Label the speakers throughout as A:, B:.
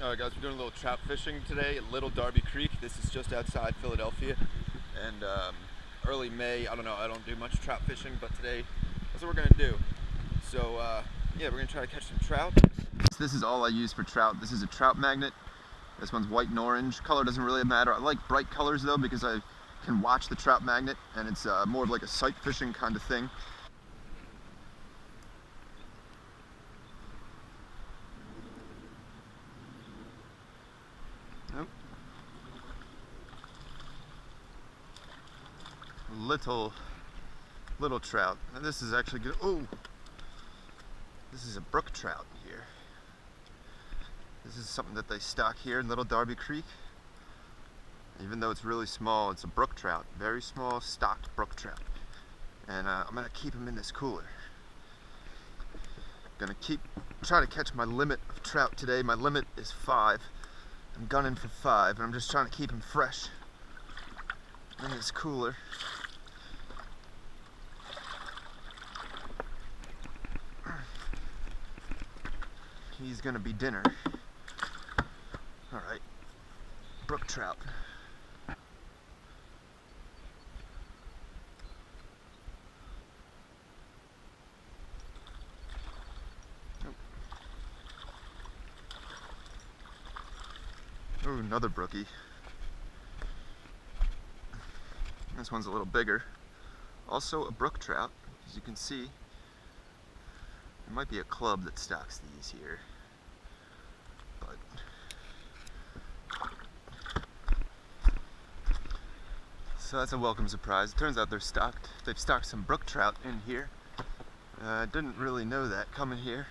A: Alright guys, we're doing a little trout fishing today at Little Darby Creek. This is just outside Philadelphia, and early May. I don't know, I don't do much trout fishing, but today that's what we're gonna do. So yeah, we're gonna try to catch some trout. This is all I use for trout. This is a trout magnet. This one's white and orange. Color doesn't really matter. I like bright colors though because I can watch the trout magnet, and it's more of like a sight fishing kind of thing. Nope. Little trout. And this is actually good. Oh, this is a brook trout here. This is something that they stock here in Little Darby Creek. Even though it's really small, it's a brook trout. Very small, stocked brook trout. And I'm gonna keep them in this cooler. Gonna try to catch my limit of trout today. My limit is 5. I'm gunning for 5, and I'm just trying to keep them fresh in this cooler. He's gonna be dinner. Alright, brook trout. Oh, another brookie. This one's a little bigger. Also a brook trout, as you can see. There might be a club that stocks these here, but so that's a welcome surprise. It turns out they're stocked. They've stocked some brook trout in here. I didn't really know that coming here,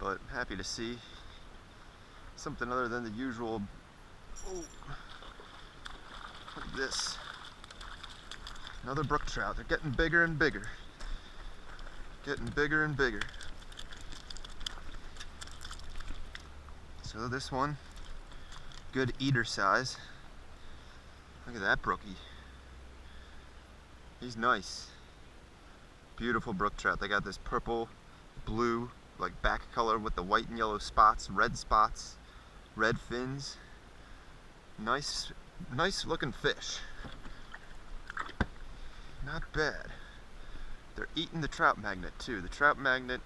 A: but happy to see something other than the usual. Oh, look at this. Another brook trout. They're getting bigger and bigger. Getting bigger and bigger. So this one, good eater size. Look at that brookie. He's nice. Beautiful brook trout. They got this purple, blue, like back color with the white and yellow spots, red fins. Nice looking fish. Not bad. They're eating the trout magnet too. The trout magnet,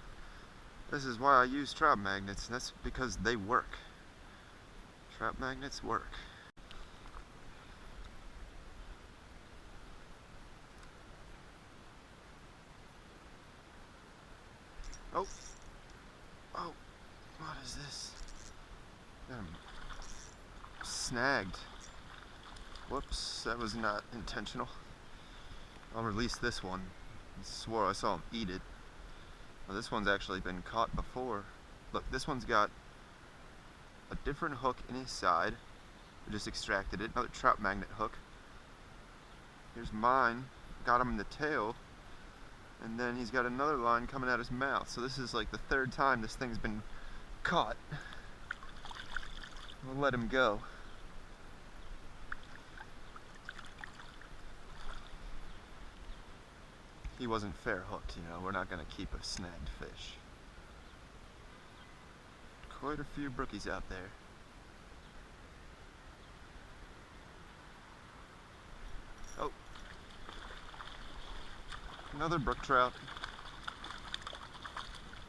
A: this is why I use trout magnets, and that's because they work. Trout magnets work. Oh, what is this? Snagged. Whoops, that was not intentional. I'll release this one. I swore I saw him eat it. Well, this one's actually been caught before. Look, this one's got a different hook in his side. We just extracted it. Another trout magnet hook. Here's mine. Got him in the tail. And then he's got another line coming out his mouth. So this is like the 3rd time this thing's been caught. We'll let him go. He wasn't fair hooked, you know. We're not going to keep a snagged fish. Quite a few brookies out there. Oh. Another brook trout.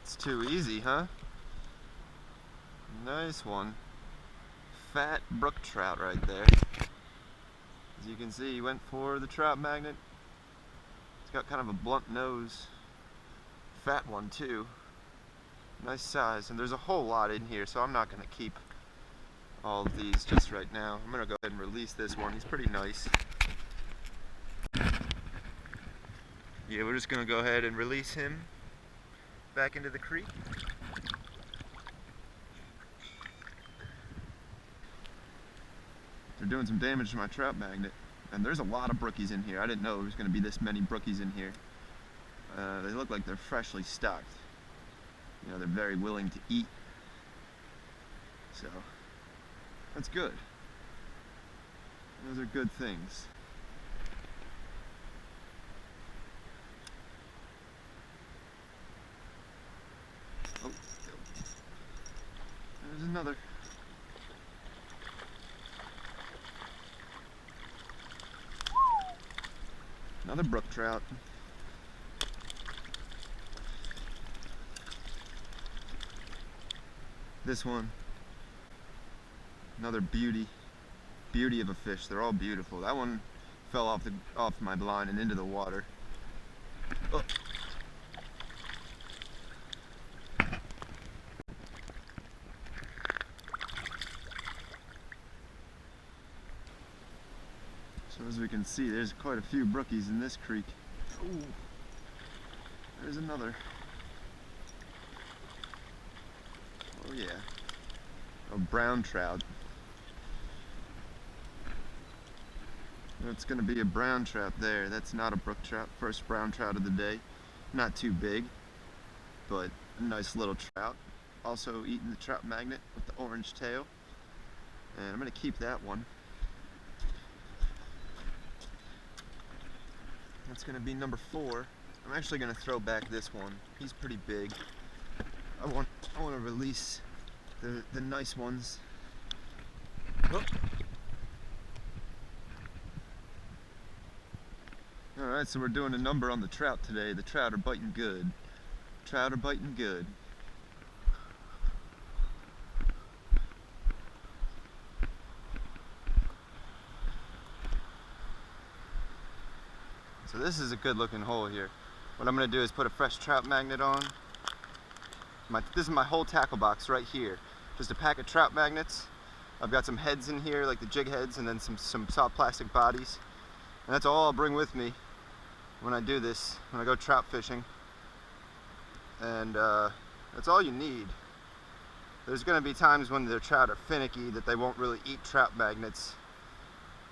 A: It's too easy, huh? Nice one. Fat brook trout right there. As you can see, he went for the trout magnet. It's got kind of a blunt nose. Fat one too. Nice size, and there's a whole lot in here, so I'm not going to keep all of these just right now. I'm going to go ahead and release this one. He's pretty nice. Yeah, we're just going to go ahead and release him back into the creek. They're doing some damage to my trout magnet. And there's a lot of brookies in here. I didn't know there was going to be this many brookies in here. They look like they're freshly stocked. You know, they're very willing to eat. So, that's good. Those are good things. Oh, there's another. Another brook trout. This one, another beauty of a fish. They're all beautiful. That one fell off my line and into the water. Oh. So as we can see, there's quite a few brookies in this creek. Ooh. There's another. Oh yeah, a brown trout. That's going to be a brown trout there. That's not a brook trout. First brown trout of the day. Not too big, but a nice little trout. Also eating the trout magnet with the orange tail. And I'm going to keep that one. That's going to be number 4. I'm actually going to throw back this one. He's pretty big. I want to release the nice ones. Oh. Alright, so we're doing a number on the trout today. The trout are biting good. Trout are biting good. So this is a good looking hole here. What I'm going to do is put a fresh trout magnet on. This is my whole tackle box right here. Just a pack of trout magnets. I've got some heads in here, like the jig heads, and then some soft plastic bodies. And that's all I'll bring with me when I do this, when I go trout fishing. And that's all you need. There's going to be times when the trout are finicky that they won't really eat trout magnets.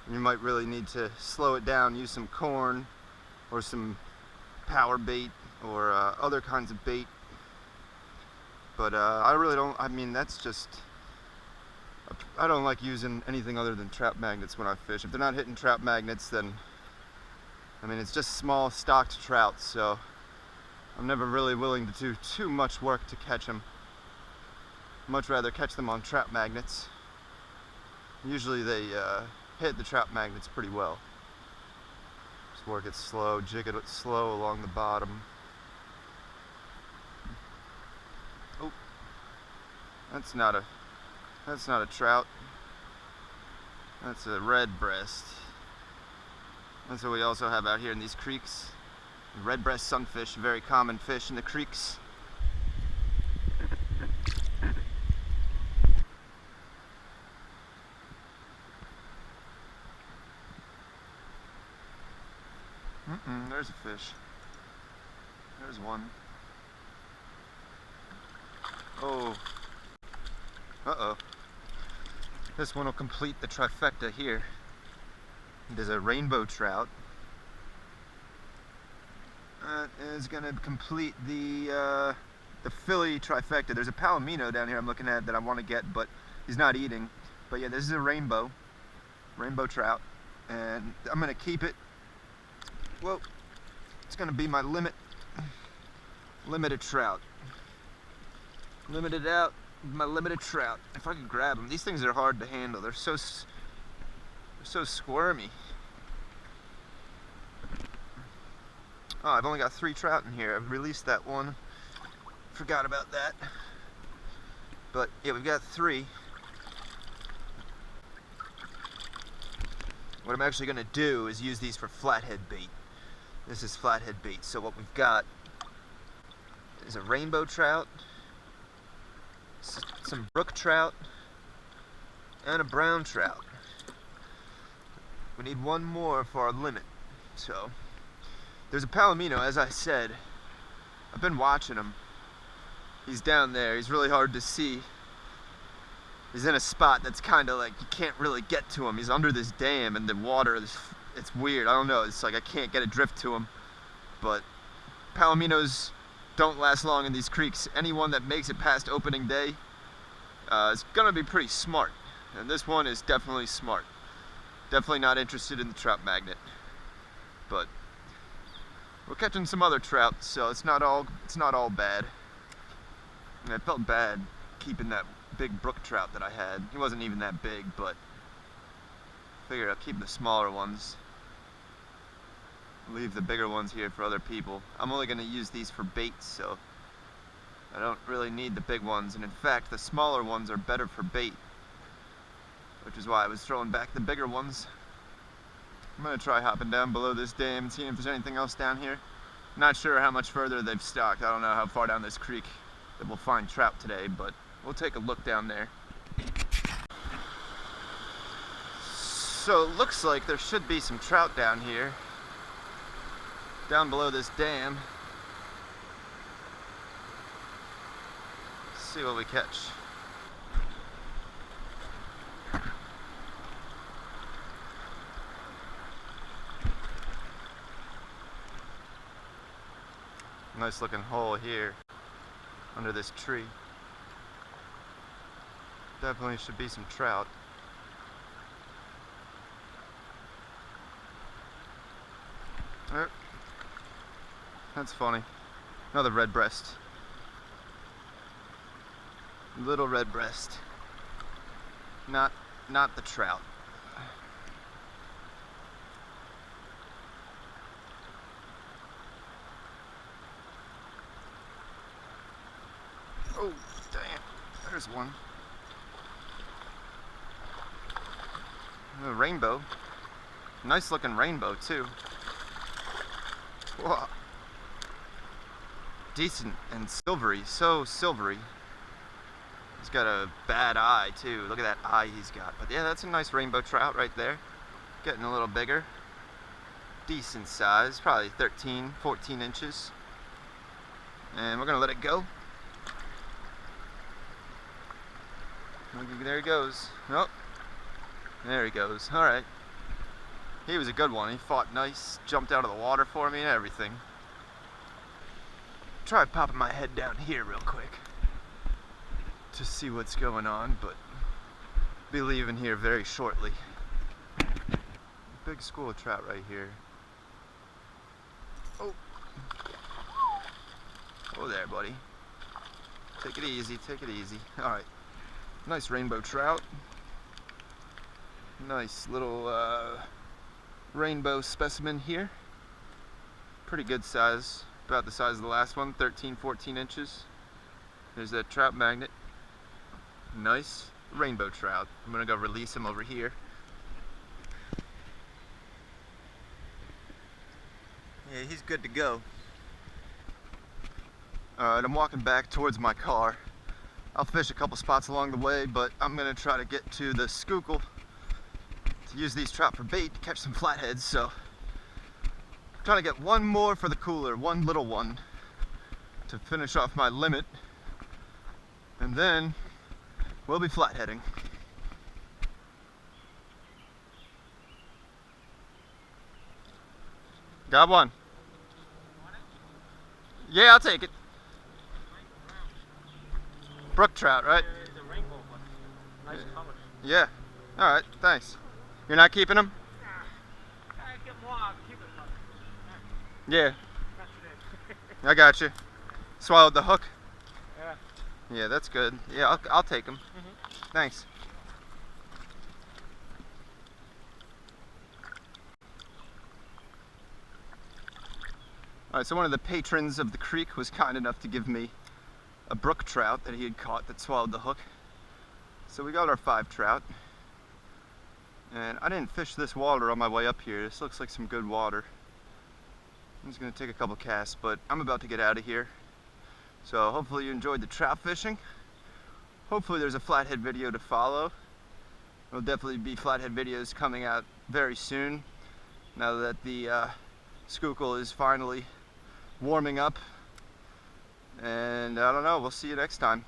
A: And you might really need to slow it down, use some corn or some power bait or other kinds of bait. But I really don't, I mean, that's just, I don't like using anything other than trout magnets when I fish. If they're not hitting trout magnets, then, I mean, it's just small stocked trout, so I'm never really willing to do too much work to catch them. Much rather catch them on trout magnets. Usually they hit the trout magnets pretty well. Just work it slow, jig it slow along the bottom. Oh, that's not a trout. That's a redbreast. That's what we also have out here in these creeks. Redbreast sunfish, very common fish in the creeks. There's a fish. There's one. Oh. Uh-oh. This one will complete the trifecta here. There's a rainbow trout. That is going to complete the Philly trifecta. There's a palomino down here I'm looking at that I want to get, but he's not eating. But yeah, this is a rainbow trout, and I'm going to keep it. Whoa, it's going to be my limited trout. Limited out, my limited trout. If I can grab them, these things are hard to handle. They're so squirmy. Oh, I've only got 3 trout in here. I've released that one. Forgot about that. But yeah, we've got 3. What I'm actually going to do is use these for flathead bait. This is flathead bait. So what we've got is a rainbow trout, some brook trout, and a brown trout. We need one more for our limit. So there's a palomino, as I said. I've been watching him. He's down there. He's really hard to see. He's in a spot that's kind of like you can't really get to him. He's under this dam and the water is, it's weird. I don't know. It's like I can't get a drift to him. But palominos don't last long in these creeks. Anyone that makes it past opening day is gonna be pretty smart. And this one is definitely smart. Definitely not interested in the trout magnet. But we're catching some other trout, so it's not all bad. And I felt bad keeping that big brook trout that I had. He wasn't even that big, but I figured I'll keep the smaller ones. leave the bigger ones here for other people. I'm only going to use these for bait, so I don't really need the big ones, and in fact the smaller ones are better for bait, which is why I was throwing back the bigger ones. I'm going to try hopping down below this dam and seeing if there's anything else down here. Not sure how much further they've stocked. I don't know how far down this creek that we'll find trout today, but we'll take a look down there. So it looks like there should be some trout down here, down below this dam. Let's see what we catch. Nice looking hole here under this tree. Definitely should be some trout. That's funny. Another redbreast. Little redbreast. Not the trout. Oh, damn. There's one. A rainbow. Nice looking rainbow, too. Whoa. Decent and silvery. So silvery. He's got a bad eye, too. Look at that eye he's got. But yeah, that's a nice rainbow trout right there. Getting a little bigger. Decent size. Probably 13, 14 inches. And we're going to let it go. There he goes. Oh, there he goes. Alright. He was a good one. He fought nice, jumped out of the water for me and everything. Try popping my head down here real quick to see what's going on, but be leaving here very shortly. Big school of trout right here. Oh. Oh there, buddy. Take it easy, take it easy. Alright. Nice rainbow trout. Nice little rainbow specimen here. Pretty good size. About the size of the last one, 13, 14 inches. There's that trout magnet. Nice rainbow trout. I'm gonna go release him over here. Yeah, he's good to go. Alright, I'm walking back towards my car. I'll fish a couple spots along the way, but I'm gonna try to get to the Schuylkill to use these trout for bait to catch some flatheads, so I'm trying to get one more for the cooler, one little one to finish off my limit, and then we'll be flatheading. Got one. Yeah, I'll take it. Brook trout, right?
B: The rainbow one. Nice color.
A: Yeah. Alright, thanks. You're not keeping them?
B: I get more, I'll keep it.
A: Yeah. I got you. Swallowed the hook?
B: Yeah.
A: Yeah, that's good. Yeah, I'll take them. Thanks. Alright, so one of the patrons of the creek was kind enough to give me a brook trout that he had caught that swallowed the hook. So we got our 5 trout. And I didn't fish this water on my way up here. This looks like some good water. I'm just going to take a couple casts, but I'm about to get out of here. So hopefully you enjoyed the trout fishing. Hopefully there's a flathead video to follow. There'll definitely be flathead videos coming out very soon, now that the Schuylkill is finally warming up. And I don't know, we'll see you next time.